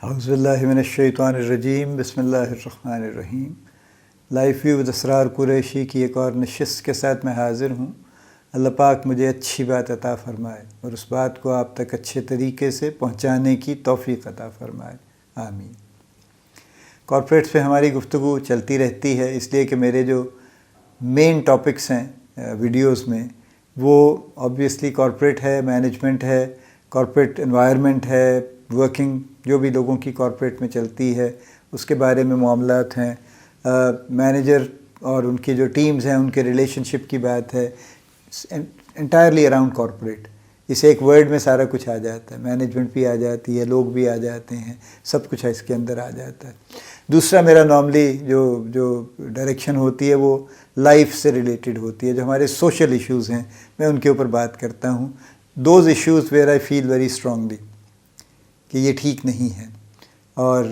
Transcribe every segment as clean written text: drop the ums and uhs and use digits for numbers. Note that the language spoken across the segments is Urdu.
اعوذ باللہ من الشیطان الرجیم، بسم اللہ الرحمن الرحیم۔ لائف ویو ود اسرار قریشی کی ایک اور نشست کے ساتھ میں حاضر ہوں۔ اللہ پاک مجھے اچھی بات عطا فرمائے اور اس بات کو آپ تک اچھے طریقے سے پہنچانے کی توفیق عطا فرمائے، آمین۔ کارپوریٹس پہ ہماری گفتگو چلتی رہتی ہے، اس لیے کہ میرے جو مین ٹاپکس ہیں ویڈیوز میں وہ آبویسلی کارپوریٹ ہے، مینجمنٹ ہے، کارپوریٹ انوائرمنٹ ہے، ورکنگ جو بھی لوگوں کی کارپوریٹ میں چلتی ہے اس کے بارے میں معاملات ہیں، مینیجر اور ان کی جو ٹیمز ہیں ان کے ریلیشن شپ کی بات ہے، انٹائرلی اراؤنڈ کارپوریٹ۔ اس ایک ورڈ میں سارا کچھ آ جاتا ہے، مینجمنٹ بھی آ جاتی ہے، لوگ بھی آ جاتے ہیں، سب کچھ اس کے اندر آ جاتا ہے۔ دوسرا میرا نارملی جو ڈائریکشن ہوتی ہے وہ لائف سے ریلیٹڈ ہوتی ہے، جو ہمارے سوشل ایشوز ہیں میں ان کے اوپر بات کرتا ہوں۔ Those issues where I feel very strongly کہ یہ ٹھیک نہیں ہے، اور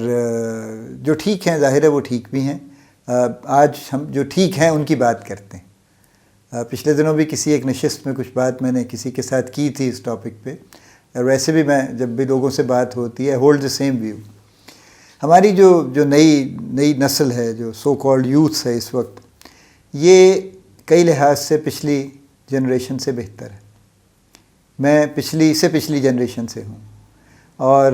جو ٹھیک ہیں ظاہر ہے وہ ٹھیک بھی ہیں۔ آج ہم جو ٹھیک ہیں ان کی بات کرتے ہیں۔ پچھلے دنوں بھی کسی ایک نشست میں کچھ بات میں نے کسی کے ساتھ کی تھی اس ٹاپک پہ، اور ویسے بھی میں جب بھی لوگوں سے بات ہوتی ہے ہولڈ دا سیم ویو۔ ہماری جو نئی نسل ہے، جو سو کالڈ یوتھس ہے اس وقت، یہ کئی لحاظ سے پچھلی جنریشن سے بہتر ہے۔ میں پچھلی جنریشن سے ہوں، اور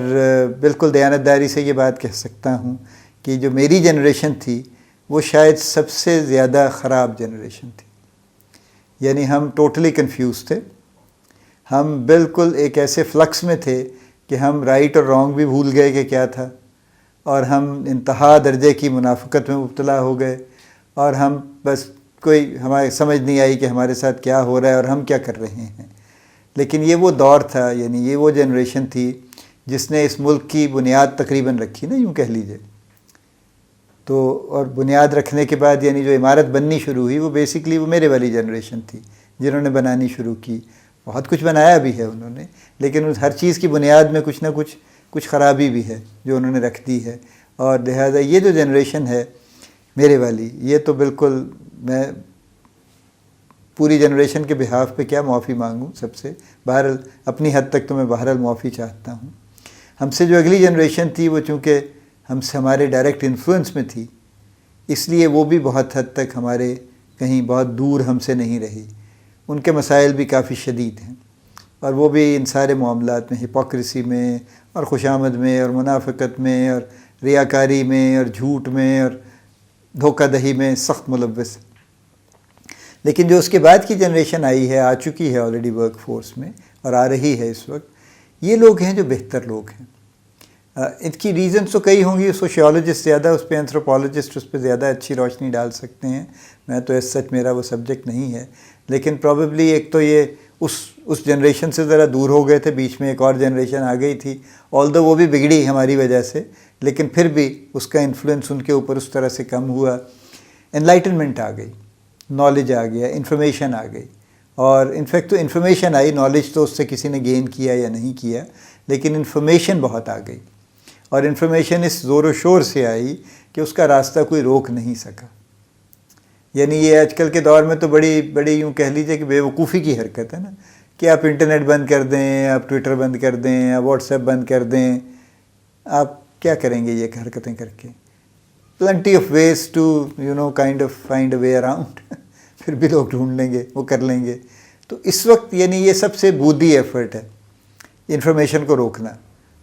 بالکل دیانتداری سے یہ بات کہہ سکتا ہوں کہ جو میری جنریشن تھی وہ شاید سب سے زیادہ خراب جنریشن تھی۔ یعنی ہم ٹوٹلی کنفیوز تھے، ہم بالکل ایک ایسے فلکس میں تھے کہ ہم رائٹ اور رانگ بھی بھول گئے کہ کیا تھا، اور ہم انتہا درجے کی منافقت میں مبتلا ہو گئے، اور ہم بس ہمارے سمجھ نہیں آئی کہ ہمارے ساتھ کیا ہو رہا ہے اور ہم کیا کر رہے ہیں۔ لیکن یہ وہ دور تھا، یعنی یہ وہ جنریشن تھی جس نے اس ملک کی بنیاد تقریباً رکھی نا، یوں کہہ لیجئے۔ تو اور بنیاد رکھنے کے بعد یعنی جو عمارت بننی شروع ہوئی وہ بیسکلی وہ میرے والی جنریشن تھی جنہوں نے بنانی شروع کی۔ بہت کچھ بنایا بھی ہے انہوں نے، لیکن ہر چیز کی بنیاد میں کچھ نہ کچھ خرابی بھی ہے جو انہوں نے رکھ دی ہے، اور لہٰذا یہ جو جنریشن ہے میرے والی، یہ تو بالکل میں پوری جنریشن کے بہاف پہ کیا معافی مانگوں سب سے، بہرحال اپنی حد تک تو میں بہرحال معافی چاہتا ہوں۔ ہم سے جو اگلی جنریشن تھی وہ چونکہ ہم سے ہمارے ڈائریکٹ انفلوئنس میں تھی، اس لیے وہ بھی بہت حد تک ہمارے کہیں بہت دور ہم سے نہیں رہی۔ ان کے مسائل بھی کافی شدید ہیں، اور وہ بھی ان سارے معاملات میں، ہپوکریسی میں اور خوشامد میں اور منافقت میں اور ریاکاری میں اور جھوٹ میں اور دھوکہ دہی میں سخت ملوث۔ لیکن جو اس کے بعد کی جنریشن آئی ہے، آ چکی ہے آلریڈی ورک فورس میں اور آ رہی ہے اس وقت، یہ لوگ ہیں جو بہتر لوگ ہیں۔ ان کی ریزنز تو کئی ہوں گی، سوشیولوجسٹ زیادہ اس پہ، اینتھروپولوجسٹ اس پہ زیادہ اچھی روشنی ڈال سکتے ہیں، میں تو ایس سچ میرا وہ سبجیکٹ نہیں ہے۔ لیکن پروبیبلی ایک تو یہ اس جنریشن سے ذرا دور ہو گئے تھے، بیچ میں ایک اور جنریشن آ گئی تھی، آلدو وہ بھی بگڑی ہماری وجہ سے، لیکن پھر بھی اس کا انفلوئنس ان کے اوپر اس طرح سے کم ہوا۔ انلائٹنمنٹ آ گئی، نالج آ گیا، انفارمیشن آ گئی، اور انفیکٹ تو انفارمیشن آئی، نالج تو اس سے کسی نے گین کیا یا نہیں کیا، لیکن انفارمیشن بہت آ گئی، اور انفارمیشن اس زور و شور سے آئی کہ اس کا راستہ کوئی روک نہیں سکا۔ یعنی یہ آج کل کے دور میں تو بڑی یوں کہہ لیجیے کہ بے وقوفی کی حرکت ہے نا، کہ آپ انٹرنیٹ بند کر دیں، آپ ٹویٹر بند کر دیں، آپ واٹس ایپ بند کر دیں، آپ کیا کریں گے یہ حرکتیں کر کے؟ Plenty of ways to kind of find a way around, پھر بھی لوگ ڈھونڈ لیں گے، وہ کر لیں گے۔ تو اس وقت یعنی یہ سب سے بودھی ایفرٹ ہے انفارمیشن کو روکنا۔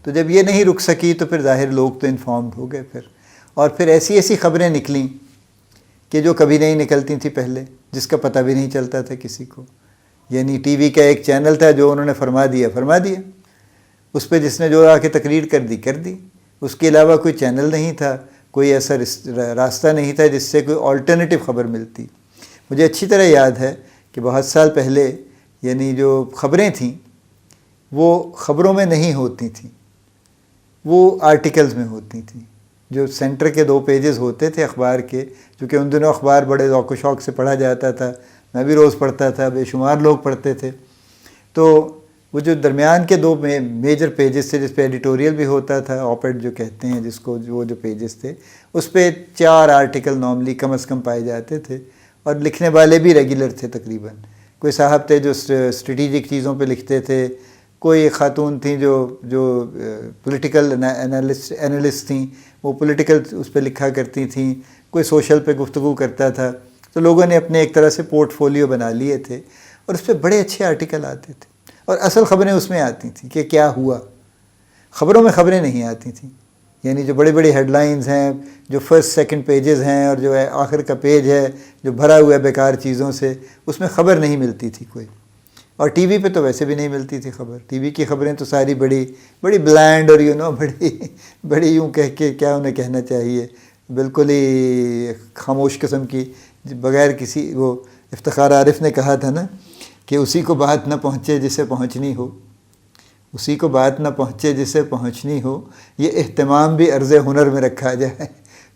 تو جب یہ نہیں رک سکی تو پھر ظاہر لوگ تو انفارمڈ ہو گئے اور پھر ایسی خبریں نکلیں کہ جو کبھی نہیں نکلتی تھیں پہلے، جس کا پتہ بھی نہیں چلتا تھا کسی کو۔ یعنی ٹی وی کا ایک چینل تھا جو انہوں نے فرما دیا، اس پہ جس نے جو آ کے تقریر کر دی، اس کے علاوہ کوئی چینل نہیں تھا، کوئی ایسا راستہ نہیں تھا جس سے کوئی آلٹرنیٹیو خبر ملتی۔ مجھے اچھی طرح یاد ہے کہ بہت سال پہلے یعنی جو خبریں تھیں وہ خبروں میں نہیں ہوتی تھیں، وہ آرٹیکلز میں ہوتی تھیں، جو سینٹر کے 2 پیجز ہوتے تھے اخبار کے، چونکہ ان دنوں اخبار بڑے ذوق و شوق سے پڑھا جاتا تھا، میں بھی روز پڑھتا تھا، بے شمار لوگ پڑھتے تھے۔ تو وہ جو درمیان کے 2 میجر پیجز تھے، جس پہ ایڈیٹوریل بھی ہوتا تھا، آپیڈ جو کہتے ہیں جس کو، وہ جو پیجز تھے اس پہ 4 آرٹیکل نارملی کم از کم پائے جاتے تھے، اور لکھنے والے بھی ریگولر تھے تقریباً۔ کوئی صاحب تھے جو اسٹریٹجک چیزوں پہ لکھتے تھے، کوئی ایک خاتون تھیں جو پولیٹیکل انالسٹ تھیں، وہ پولیٹیکل اس پہ لکھا کرتی تھیں، کوئی سوشل پہ گفتگو کرتا تھا. تو لوگوں نے اپنے ایک طرح سے پورٹ فولیو بنا لیے تھے اور اس پہ بڑے اچھے آرٹیکل آتے تھے اور اصل خبریں اس میں آتی تھیں کہ کیا ہوا. خبروں میں خبریں نہیں آتی تھیں، یعنی جو بڑی بڑی ہیڈ لائنز ہیں، جو فرسٹ سیکنڈ پیجز ہیں اور جو آخر کا پیج ہے جو بھرا ہوا ہے بیکار چیزوں سے، اس میں خبر نہیں ملتی تھی کوئی. اور ٹی وی پہ تو ویسے بھی نہیں ملتی تھی خبر. ٹی وی کی خبریں تو ساری بڑی بلینڈ اور بڑی یوں کہہ کے کیا انہیں کہنا چاہیے، بالکل ہی خاموش قسم کی، بغیر کسی، وہ افتخار عارف نے کہا تھا نا کہ اسی کو بات نہ پہنچے جسے پہنچنی ہو، اسی کو بات نہ پہنچے جسے پہنچنی ہو، یہ اہتمام بھی عرض ہنر میں رکھا جائے.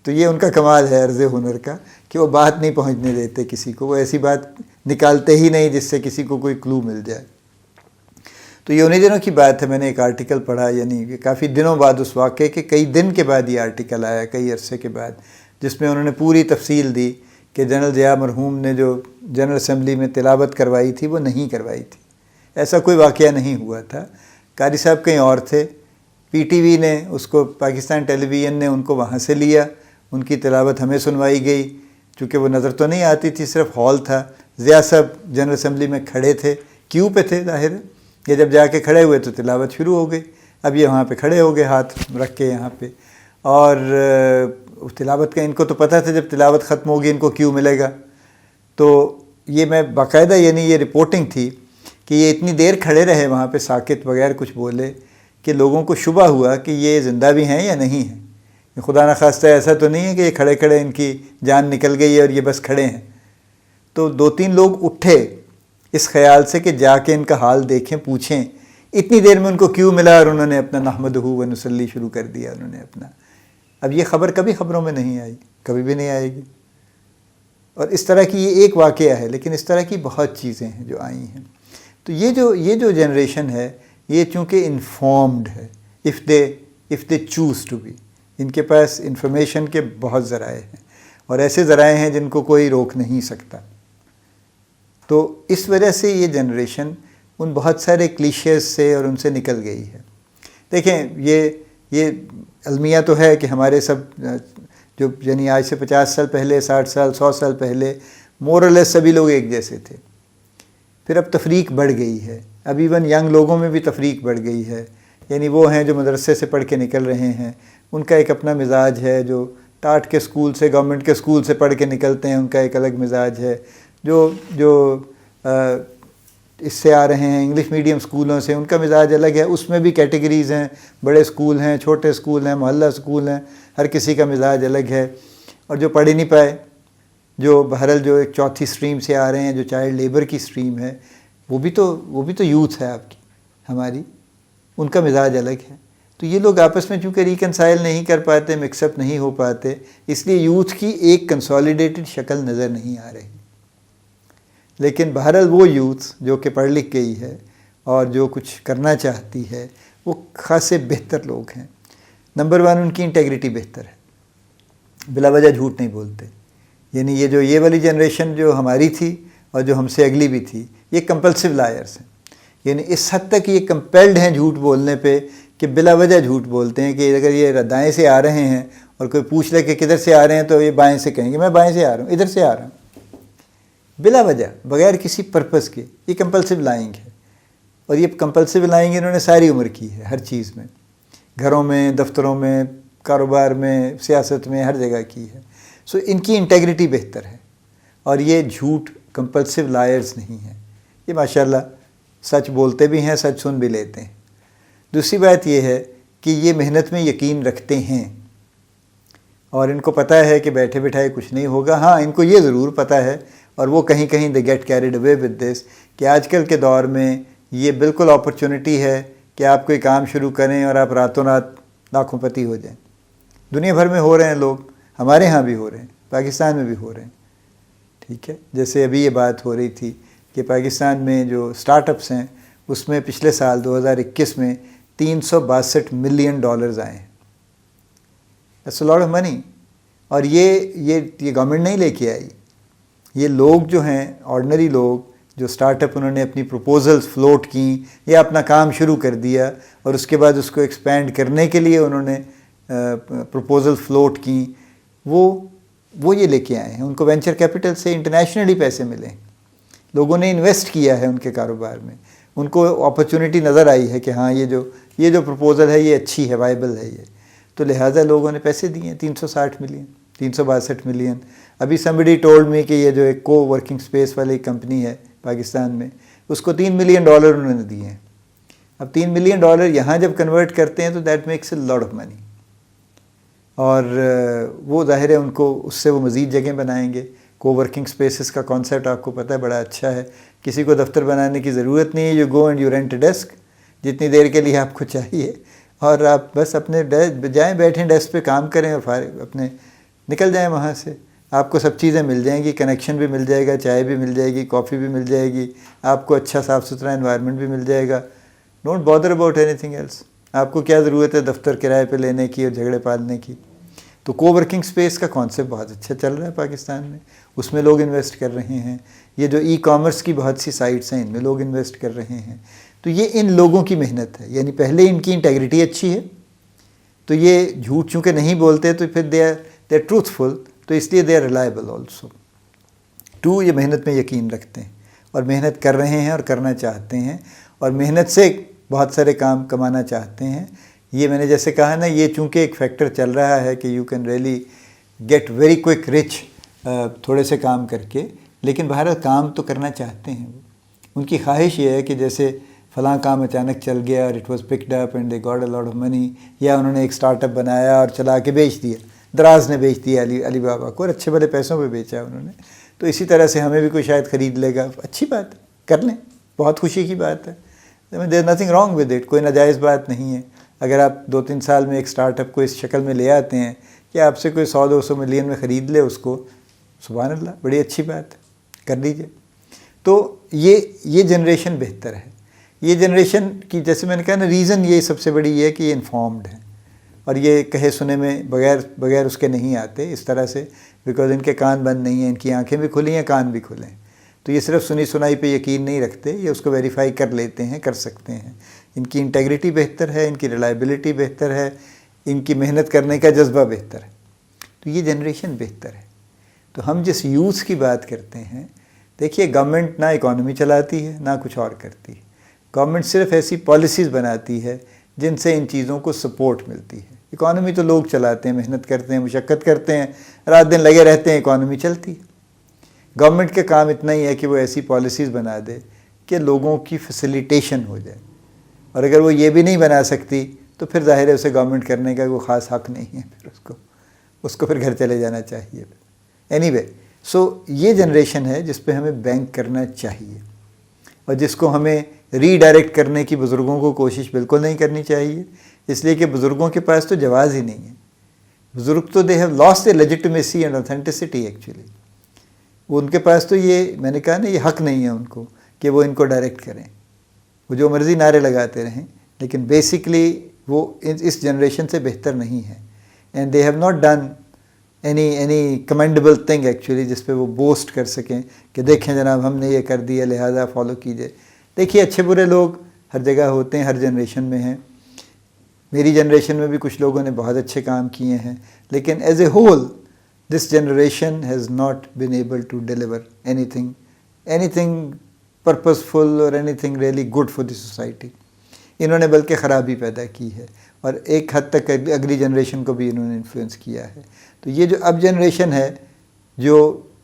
تو یہ ان کا کمال ہے عرض ہنر کا کہ وہ بات نہیں پہنچنے دیتے کسی کو، وہ ایسی بات نکالتے ہی نہیں جس سے کسی کو کوئی کلو مل جائے. تو یہ انہیں دنوں کی بات ہے، میں نے ایک آرٹیکل پڑھا، یعنی کہ کافی دنوں بعد اس واقعے کے کئی دن کے بعد یہ آرٹیکل آیا، کئی عرصے کے بعد، جس میں انہوں نے پوری تفصیل دی کہ جنرل ضیاء مرحوم نے جو جنرل اسمبلی میں تلاوت کروائی تھی وہ نہیں کروائی تھی. ایسا کوئی واقعہ نہیں ہوا تھا. قاری صاحب کہیں اور تھے، پی ٹی وی نے اس کو، پاکستان ٹیلی ویژن نے ان کو وہاں سے لیا، ان کی تلاوت ہمیں سنوائی گئی. چونکہ وہ نظر تو نہیں آتی تھی، صرف ہال تھا. ضیاء صاحب جنرل اسمبلی میں کھڑے تھے، کیوں پہ تھے ظاہر ہے، یہ جب جا کے کھڑے ہوئے تو تلاوت شروع ہو گئی. اب یہ وہاں پہ کھڑے ہو گئے ہاتھ رکھ کے یہاں پہ، اور تلاوت کا ان کو تو پتہ تھا جب تلاوت ختم ہوگی ان کو کیوں ملے گا. تو یہ میں باقاعدہ، یعنی یہ رپورٹنگ تھی کہ یہ اتنی دیر کھڑے رہے وہاں پہ ساکت بغیر کچھ بولے کہ لوگوں کو شبہ ہوا کہ یہ زندہ بھی ہیں یا نہیں ہیں. خدا نخواستہ ایسا تو نہیں ہے کہ یہ کھڑے کھڑے ان کی جان نکل گئی ہے اور یہ بس کھڑے ہیں. تو 2-3 لوگ اٹھے اس خیال سے کہ جا کے ان کا حال دیکھیں، پوچھیں اتنی دیر میں ان کو کیوں ملا، اور انہوں نے اپنا نحمدہ و نصلی شروع کر دیا انہوں نے اپنا. اب یہ خبر کبھی خبروں میں نہیں آئی، کبھی بھی نہیں آئے گی. اور اس طرح کی یہ ایک واقعہ ہے، لیکن اس طرح کی بہت چیزیں ہیں جو آئی ہیں. تو یہ جو جنریشن ہے یہ چونکہ انفارمڈ ہے، if they choose to be، ان کے پاس انفارمیشن کے بہت ذرائع ہیں اور ایسے ذرائع ہیں جن کو کوئی روک نہیں سکتا. تو اس وجہ سے یہ جنریشن ان بہت سارے کلیشیز سے اور ان سے نکل گئی ہے. دیکھیں یہ المیہ تو ہے کہ ہمارے سب جو، یعنی آج سے 50 سال پہلے، 60 سال، 100 سال پہلے مور اور لیس سبھی لوگ ایک جیسے تھے. پھر اب تفریق بڑھ گئی ہے، اب ایون ینگ لوگوں میں بھی تفریق بڑھ گئی ہے. یعنی وہ ہیں جو مدرسے سے پڑھ کے نکل رہے ہیں، ان کا ایک اپنا مزاج ہے. جو ٹاٹ کے اسکول سے، گورنمنٹ کے اسکول سے پڑھ کے نکلتے ہیں، ان کا ایک الگ مزاج ہے. جو اس سے آ رہے ہیں انگلش میڈیم اسکولوں سے، ان کا مزاج الگ ہے. اس میں بھی کیٹیگریز ہیں، بڑے اسکول ہیں، چھوٹے اسکول ہیں، محلہ اسکول ہیں، ہر کسی کا مزاج الگ ہے. اور جو پڑھ ہی نہیں پائے، جو بہرحال جو ایک چوتھی اسٹریم سے آ رہے ہیں، جو چائلڈ لیبر کی اسٹریم ہے، وہ بھی تو یوتھ ہے آپ کی، ہماری، ان کا مزاج الگ ہے. تو یہ لوگ آپس میں چونکہ ریکنسائل نہیں کر پاتے، مکس اپ نہیں ہو پاتے، اس لیے یوتھ کی ایک کنسالیڈیٹڈ شکل نظر نہیں آ رہی. لیکن بہرحال وہ یوتھ جو کہ پڑھ لکھ گئی ہے اور جو کچھ کرنا چاہتی ہے، وہ خاصے بہتر لوگ ہیں. نمبر 1 ان کی انٹیگریٹی بہتر ہے، بلا وجہ جھوٹ نہیں بولتے. یعنی یہ والی جنریشن جو ہماری تھی اور جو ہم سے اگلی بھی تھی، یہ کمپلسو لائرز ہیں. یعنی اس حد تک یہ کمپیلڈ ہیں جھوٹ بولنے پہ کہ بلا وجہ جھوٹ بولتے ہیں. کہ اگر یہ دائیں سے آ رہے ہیں اور کوئی پوچھ لے کہ کدھر سے آ رہے ہیں، تو یہ بائیں سے کہیں گے میں بائیں سے آ رہا ہوں، ادھر سے آ رہا ہوں، بلا وجہ، بغیر کسی پرپس کے. یہ کمپلسو لائنگ ہے. اور یہ کمپلسو لائنگ انہوں نے ساری عمر کی ہے، ہر چیز میں، گھروں میں، دفتروں میں، کاروبار میں، سیاست میں، ہر جگہ کی ہے. سو ان کی انٹیگریٹی بہتر ہے اور یہ جھوٹ کمپلسو لائرز نہیں ہیں. یہ ماشاءاللہ سچ بولتے بھی ہیں، سچ سن بھی لیتے ہیں. دوسری بات یہ ہے کہ یہ محنت میں یقین رکھتے ہیں اور ان کو پتہ ہے کہ بیٹھے بٹھائے کچھ نہیں ہوگا. ہاں ان کو یہ ضرور پتہ ہے، اور وہ کہیں کہیں they get carried away with this, کہ آج کل کے دور میں یہ بالکل اپرچونٹی ہے کہ آپ کوئی کام شروع کریں اور آپ راتوں رات لاکھوں پتی ہو جائیں. دنیا بھر میں ہو رہے ہیں لوگ، ہمارے ہاں بھی ہو رہے ہیں، پاکستان میں بھی ہو رہے ہیں. ٹھیک ہے، جیسے ابھی یہ بات ہو رہی تھی کہ پاکستان میں جو اسٹارٹ اپس ہیں، اس میں پچھلے سال 2021 میں $362 ملین آئے ہیں. That's a lot of money. اور یہ گورنمنٹ نہیں لے کے آئی. یہ لوگ جو ہیں، آرڈنری لوگ جو اسٹارٹ اپ انہوں نے اپنی پروپوزلز فلوٹ کیں یا اپنا کام شروع کر دیا اور اس کے بعد اس کو ایکسپینڈ کرنے کے لیے انہوں نے پروپوزل فلوٹ کیں، وہ یہ لے کے آئے ہیں. ان کو وینچر کیپٹل سے انٹرنیشنلی پیسے ملے ہیں، لوگوں نے انویسٹ کیا ہے ان کے کاروبار میں، ان کو اپرچونٹی نظر آئی ہے کہ ہاں یہ جو پروپوزل ہے یہ اچھی ہے، وائبل ہے یہ، تو لہٰذا لوگوں نے پیسے دیے ہیں 360 ملین 362 ملین. ابھی somebody told me کہ یہ جو ایک کو ورکنگ اسپیس والی کمپنی ہے پاکستان میں، اس کو $3 ملین انہوں نے دیے ہیں. اب $3 ملین یہاں جب کنورٹ کرتے ہیں تو that makes a lot of money, اور وہ ظاہر ہے ان کو اس سے وہ مزید جگہیں بنائیں گے. کو ورکنگ اسپیسز کا کانسیپٹ آپ کو پتہ ہے بڑا اچھا ہے، کسی کو دفتر بنانے کی ضرورت نہیں ہے. You go and you rent a desk جتنی دیر کے لیے آپ کو چاہیے، اور آپ بس اپنے جائیں بیٹھیں ڈیسک پہ کام کریں اور اپنے نکل جائیں وہاں سے. آپ کو سب چیزیں مل جائیں گی، کنیکشن بھی مل جائے گا، چائے بھی مل جائے گی، کافی بھی مل جائے گی، آپ کو اچھا صاف ستھرا انوائرمنٹ بھی مل جائے گا. Don't bother about anything else. آپ کو کیا ضرورت ہے دفتر کرائے پہ لینے کی اور جھگڑے پالنے کی. تو کو ورکنگ اسپیس کا کانسیپٹ بہت اچھا چل رہا ہے پاکستان میں، اس میں لوگ انویسٹ کر رہے ہیں. یہ جو ای کامرس کی بہت سی سائٹس ہیں ان میں لوگ انویسٹ کر رہے ہیں. تو یہ ان لوگوں کی محنت ہے، یعنی پہلے ان کی انٹیگریٹی اچھی ہے، تو یہ جھوٹ چونکہ نہیں بولتے تو پھر دے آر ٹروتھفل، تو اس لیے دے آر ریلائبل آلسو. یہ محنت میں یقین رکھتے ہیں اور محنت کر رہے ہیں اور کرنا چاہتے ہیں، اور محنت سے بہت سارے کام کمانا چاہتے ہیں. یہ میں نے جیسے کہا نا، یہ چونکہ ایک فیکٹر چل رہا ہے کہ you can really get very quick rich تھوڑے سے کام کر کے، لیکن بہرحال کام تو کرنا چاہتے ہیں. ان کی خواہش یہ ہے کہ جیسے فلاں کام اچانک چل گیا اور it was picked up and they got a lot of money, یا انہوں نے ایک اسٹارٹ اپ بنایا اور چلا کے بیچ دیا، دراز نے بیچ دیا علی بابا کو، اور اچھے بڑے پیسوں پہ بیچا انہوں نے. تو اسی طرح سے ہمیں بھی کوئی شاید خرید لے گا. اچھی بات ہے، کر لیں، بہت خوشی کی بات ہے. There is nothing wrong with it, کوئی ناجائز بات نہیں ہے. اگر آپ 2-3 سال میں ایک اسٹارٹ اپ کو اس شکل میں لے آتے ہیں کہ آپ سے کوئی 100-200 ملین میں خرید لے اس کو، سبحان اللہ، بڑی اچھی بات ہے، کر لیجیے. تو یہ جنریشن بہتر ہے. یہ جنریشن کی، جیسے میں نے کہا نا، ریزن یہ سب سے بڑی یہ ہے کہ یہ انفارمڈ ہے، اور یہ کہے سنے میں بغیر اس کے نہیں آتے اس طرح سے، بیکاز ان کے کان بند نہیں ہیں، ان کی آنکھیں بھی کھلی ہیں، کان بھی کھلے ہیں. تو یہ صرف سنی سنائی پہ یقین نہیں رکھتے، یہ اس کو ویریفائی کر لیتے ہیں، کر سکتے ہیں. ان کی انٹیگریٹی بہتر ہے، ان کی ریلائبلٹی بہتر ہے، ان کی محنت کرنے کا جذبہ بہتر ہے. تو یہ جنریشن بہتر ہے. تو ہم جس یوتھ کی بات کرتے ہیں، دیکھیے گورنمنٹ نہ اکانومی چلاتی ہے نہ کچھ اور کرتی ہے. گورنمنٹ صرف ایسی پالیسیز بناتی ہے جن سے ان چیزوں کو سپورٹ ملتی ہے. اکانومی تو لوگ چلاتے ہیں، محنت کرتے ہیں، مشقت کرتے ہیں، رات دن لگے رہتے ہیں، اکانومی چلتی ہے. گورنمنٹ کا کام اتنا ہی ہے کہ وہ ایسی پالیسیز بنا دے کہ لوگوں کی فیسیلیٹیشن ہو جائے، اور اگر وہ یہ بھی نہیں بنا سکتی تو پھر ظاہر ہے اسے گورنمنٹ کرنے کا کوئی خاص حق نہیں ہے، پھر اس کو پھر گھر چلے جانا چاہیے. اینی وے، سو یہ جنریشن ہے جس پہ ہمیں بینک کرنا چاہیے، اور جس کو ہمیں ری ڈائریکٹ کرنے کی بزرگوں کو کوشش بالکل نہیں کرنی چاہیے، اس لیے کہ بزرگوں کے پاس تو جواز ہی نہیں ہے. بزرگ تو they have lost a legitimacy and authenticity actually. ان کے پاس تو یہ، میں نے کہا نا، یہ حق نہیں ہے ان کو کہ وہ ان کو ڈائریکٹ کریں. وہ جو مرضی نعرے لگاتے رہیں، لیکن بیسکلی وہ اس جنریشن سے بہتر نہیں ہے. And they have not done any commendable thing actually جس پہ وہ بوسٹ کر سکیں کہ دیکھیں جناب ہم نے یہ کر دیا لہٰذا فالو کیجئے. دیکھیے اچھے برے لوگ ہر جگہ ہوتے ہیں، ہر جنریشن میں ہیں. میری جنریشن میں بھی کچھ لوگوں نے بہت اچھے کام کیے ہیں، لیکن as a whole this generation has not been able to deliver anything purposeful اور anything really good for the society. انہوں نے بلکہ خرابی پیدا کی ہے، اور ایک حد تک اگلی جنریشن کو بھی انہوں نے انفلوئنس کیا ہے. تو یہ جو اب جنریشن ہے جو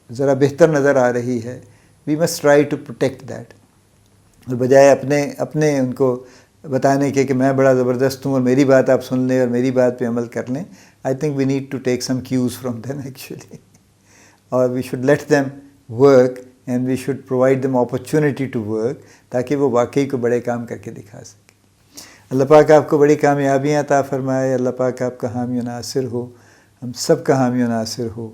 ذرا بہتر نظر آ رہی ہے، we must try to protect that, اور بجائے اپنے ان کو بتانے کے کہ میں بڑا زبردست ہوں اور میری بات آپ سن لیں اور میری بات پہ عمل کر لیں. I think we need to take some cues from them actually, اور we should let them work and we should provide them opportunity to work, تاکہ وہ واقعی کو بڑے کام کر کے دکھا سکے. اللہ پاک آپ کو بڑی کامیابیاں عطا فرمائے. اللہ پاک آپ کا حامی و ناصر ہو، ہم سب کا حامی و ناصر ہو.